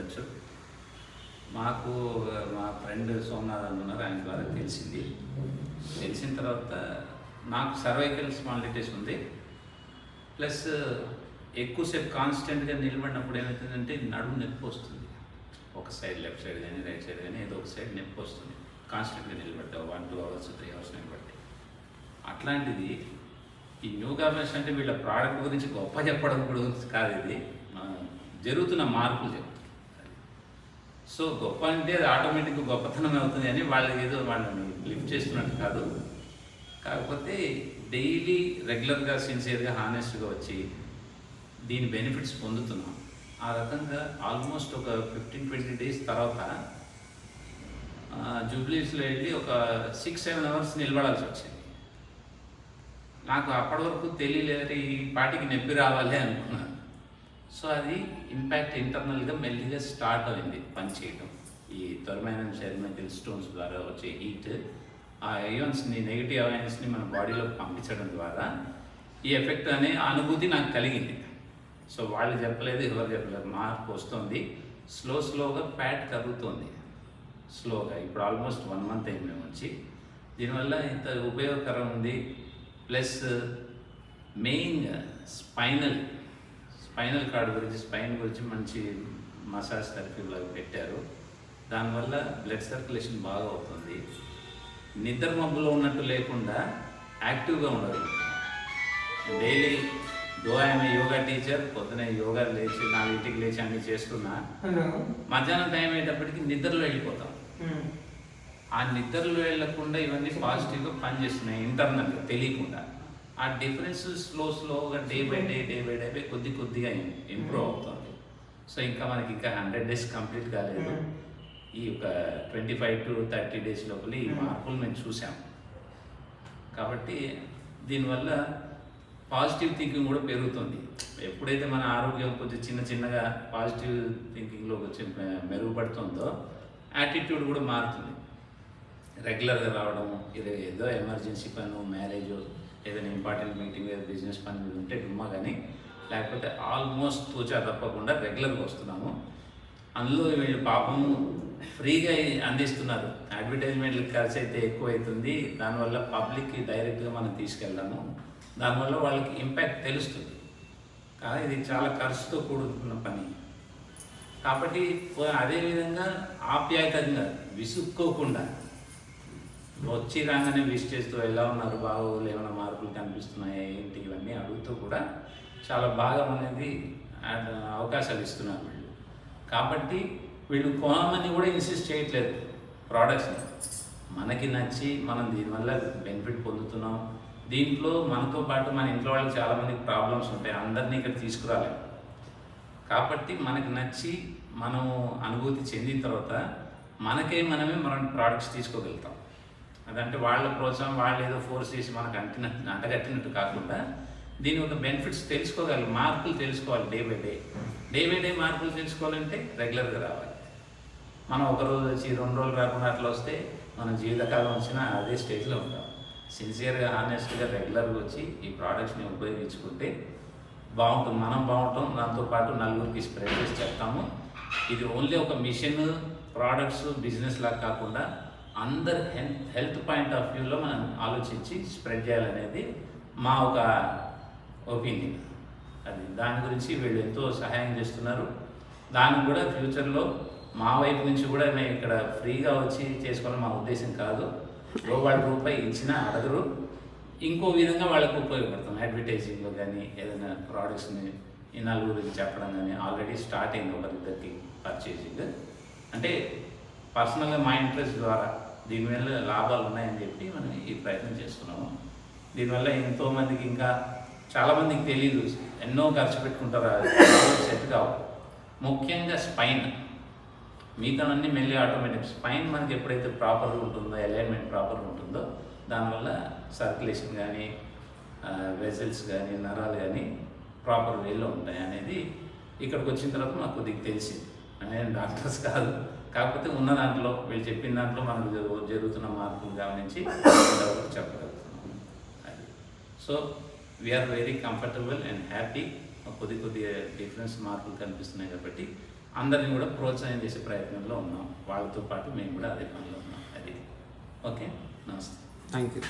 ఉండొచ్చు. మాకు మా ఫ్రెండ్ సోమనాథ్ అని ఉన్నారు, ఆయన ద్వారా తెలిసింది. తెలిసిన తర్వాత నాకు సర్వైకల్ స్పాండిలైటిస్ ఉంది. ప్లస్ ఎక్కువసేపు కాన్స్టెంట్గా నిలబడినప్పుడు ఏమవుతుందంటే నడుము నొప్పి వస్తుంది. ఒక సైడ్ లెఫ్ట్ సైడ్ కానీ రైట్ సైడ్ కానీ ఏదో ఒక సైడ్ నొప్పి వస్తుంది కాన్స్టెంట్గా నిలబడతావు 1-2 hours 3 hours నిలబడి. అట్లాంటిది ఈ న్యూ గార్మెంట్స్ అంటే వీళ్ళ ప్రోడక్ట్ గురించి గొప్ప చెప్పడం కూడా కాదు, ఇది జరుగుతున్న మార్పులు చెప్తారు. సో గొప్ప అంటే అది ఆటోమేటిక్గా గొప్పతనం అవుతుంది అని వాళ్ళకి ఏదో వాళ్ళని లిఫ్ట్ చేస్తున్నట్టు కాదు. కాకపోతే డైలీ రెగ్యులర్గా సిన్సియర్గా హానెస్ట్గా వచ్చి దీని బెనిఫిట్స్ పొందుతున్నాం. ఆ రకంగా ఆల్మోస్ట్ ఒక 15-20 days తర్వాత జూబ్లీస్లో వెళ్ళి ఒక 6-7 hours నిలబడాల్సి వచ్చింది. నాకు అప్పటి వరకు తెలియలేదు ఈ పాటికి నొప్పి రావాలి అనుకున్నాను. సో అది ఇంపాక్ట్ ఇంటర్నల్గా మెల్లిగా స్టార్ట్ అయింది పనిచేయడం. ఈ థర్మైనల్ సెర్మైకల్ స్టోన్స్ ద్వారా వచ్చే హీట్ ఆ అయాన్స్ని, నెగిటివ్ అయాన్స్ని మన బాడీలో పంపించడం ద్వారా ఈ ఎఫెక్ట్ అనే అనుభూతి నాకు కలిగింది. సో వాళ్ళు చెప్పలేదు, ఎవరు చెప్పలేదు, మార్పు వస్తుంది. స్లోగా ఫ్యాట్ కరుగుతుంది స్లోగా. ఇప్పుడు ఆల్మోస్ట్ 1 month అయింది మేము వచ్చి. దీనివల్ల ఇంత ఉపయోగకరం ఉంది. ప్లస్ మెయిన్గా స్పైనల్ కార్డ్ గురించి, స్పైన్ గురించి మంచి మసాజ్ థెరపీ లాగా పెట్టారు. దానివల్ల బ్లడ్ సర్క్యులేషన్ బాగా అవుతుంది. నిద్ర మబ్బులో ఉన్నట్టు లేకుండా యాక్టివ్గా ఉండదు. డైలీ ఐఎమ్ యోగా టీచర్, పొద్దున యోగా లేచి 4 లేచి అన్నీ చేస్తున్నా, మధ్యాహ్నం టైం అయ్యేటప్పటికి నిద్రలో వెళ్ళిపోతాం. ఆ నిద్రలో వెళ్ళకుండా ఇవన్నీ పాజిటివ్గా పనిచేస్తున్నాయి ఇంటర్నల్గా తెలియకుండా. ఆ డిఫరెన్స్ స్లోగా డే బై డే కొద్దిగా ఇంప్రూవ్ అవుతుంది. సో ఇంకా మనకి ఇంకా 100 days కంప్లీట్ కాలేదు. ఈ ఒక 25 to 30 days లోపల ఈ మార్పులు మేము చూసాం. కాబట్టి దీనివల్ల పాజిటివ్ థింకింగ్ కూడా పెరుగుతుంది. ఎప్పుడైతే మన ఆరోగ్యం కొంచెం చిన్నగా పాజిటివ్ థింకింగ్లో వచ్చి మెరుగుపడుతుందో యాటిట్యూడ్ కూడా మారుతుంది. రెగ్యులర్గా రావడం, ఏదో ఎమర్జెన్సీ పని, మ్యారేజ్, ఏదైనా ఇంపార్టెంట్ మీటింగ్, ఏదో బిజినెస్ పని మీద ఉంటే డుమ్మా, కానీ లేకపోతే ఆల్మోస్ట్ తూచా తప్పకుండా రెగ్యులర్గా వస్తున్నాము. అందులో వీళ్ళు పాపం ఫ్రీగా అందిస్తున్నారు. అడ్వర్టైజ్మెంట్లకు ఖర్చు అయితే ఎక్కువైతుంది. దానివల్ల పబ్లిక్కి డైరెక్ట్గా మనం తీసుకెళ్దాము. దానివల్ల వాళ్ళకి ఇంపాక్ట్ తెలుస్తుంది. కానీ ఇది చాలా ఖర్చుతో కూడుకున్న పని. కాబట్టి అదేవిధంగా ఆప్యాయతంగా విసుక్కోకుండా వచ్చి రాగానే విష్ చేస్తూ ఎలా ఉన్నారు, బాగోలు, ఏమైనా మార్పులు కనిపిస్తున్నాయా ఏంటి, ఇవన్నీ అడుగుతూ కూడా చాలా బాగా అనేది అవకాశాలు ఇస్తున్నారు వీళ్ళు. కాబట్టి వీళ్ళు కొనమని కూడా ఇన్సిస్ట్ చేయట్లేదు ప్రోడక్ట్స్ని. మనకి నచ్చి మనం దీనివల్ల బెనిఫిట్ పొందుతున్నాం. దీంట్లో మనతో పాటు మన ఇంట్లో వాళ్ళకి చాలామందికి ప్రాబ్లమ్స్ ఉంటాయి, అందరినీ ఇక్కడ తీసుకురాలేము. కాబట్టి మనకి నచ్చి మనం అనుభూతి చెందిన తర్వాత మనమే మనం ప్రోడక్ట్స్ తీసుకోగలుగుతాం. అదంటే వాళ్ళ ప్రోత్సాహం, వాళ్ళు ఏదో ఫోర్స్ చేసి మనకు అంటగట్టినట్టు కాకుండా దీని ఒక బెనిఫిట్స్ తెలుసుకోగలి, మార్పులు తెలుసుకోవాలి. డే బై డే మార్పులు తెలుసుకోవాలంటే రెగ్యులర్గా రావాలి. మనం ఒక రోజు వచ్చి 2 రోజులు రాకుండా అట్లా వస్తే మన జీవితకాలం వచ్చినా అదే స్టేజ్లో ఉంటాం. సిన్సియర్గా, హానెస్ట్గా, రెగ్యులర్గా వచ్చి ఈ ప్రోడక్ట్స్ని ఉపయోగించుకుంటే బాగుంటుంది. మనం బాగుంటాం, దాంతోపాటు నలుగురికి స్ప్రెడ్ చేసి చెప్తాము. ఇది ఓన్లీ ఒక మిషన్, ప్రోడక్ట్స్, బిజినెస్ లాగా కాకుండా అందరి హెల్త్ పాయింట్ ఆఫ్ వ్యూలో మనం ఆలోచించి స్ప్రెడ్ చేయాలనేది మా ఒక ఒపీనియన్. అది దాని గురించి వీళ్ళు ఎంతో సహాయం చేస్తున్నారు. దానికి కూడా ఫ్యూచర్లో మా వైపు నుంచి కూడా మేము ఇక్కడ ఫ్రీగా వచ్చి చేసుకోవడం మా ఉద్దేశం కాదు. వాళ్ళు రూపాయి ఇచ్చినా అడగరు. ఇంకో విధంగా వాళ్ళకు ఉపయోగపడతాం. అడ్వర్టైజింగ్లో కానీ ఏదైనా ప్రోడక్ట్స్ని ఈ నలుగురికి చెప్పడం కానీ ఆల్రెడీ స్టార్ట్ అయింది ఒకరిద్దరికి పర్చేసింగ్. అంటే పర్సనల్గా మా ఇంట్రెస్ట్ ద్వారా దీనివల్ల లాభాలు ఉన్నాయని చెప్పి మనం ఈ ప్రయత్నం చేస్తున్నాము. దీనివల్ల ఎంతోమందికి, ఇంకా చాలామందికి తెలియదు, ఎన్నో ఖర్చు పెట్టుకుంటారు, సెట్ కావు. ముఖ్యంగా స్పైన్, మిగతావన్నీ మెల్లి ఆటోమేటిక్. స్పైన్ మనకి ఎప్పుడైతే ప్రాపర్గా ఉంటుందో, అలైన్మెంట్ ప్రాపర్గా ఉంటుందో, దానివల్ల సర్క్యులేషన్ కానీ, వెజల్స్ కానీ, నరాలు కానీ ప్రాపర్ వేలో ఉంటాయి అనేది ఇక్కడికి వచ్చిన తర్వాత మాకు కొద్దిగా తెలిసింది. నేను డాక్టర్స్ కాదు, కాకపోతే ఉన్న దాంట్లో వీళ్ళు చెప్పిన దాంట్లో మనకు జరుగుతున్న మార్పులు గమనించి చెప్పగలుగుతున్నాం. అది so we are very comfortable and happy. కొద్దిగా డిఫరెన్స్ మార్పులు కనిపిస్తున్నాయి కాబట్టి అందరిని కూడా ప్రోత్సాహం చేసే ప్రయత్నంలో ఉన్నాం. వాళ్ళతో పాటు మేము కూడా అదే పనిలో ఉన్నాం. అది ఓకే. నమస్తే. Thank you.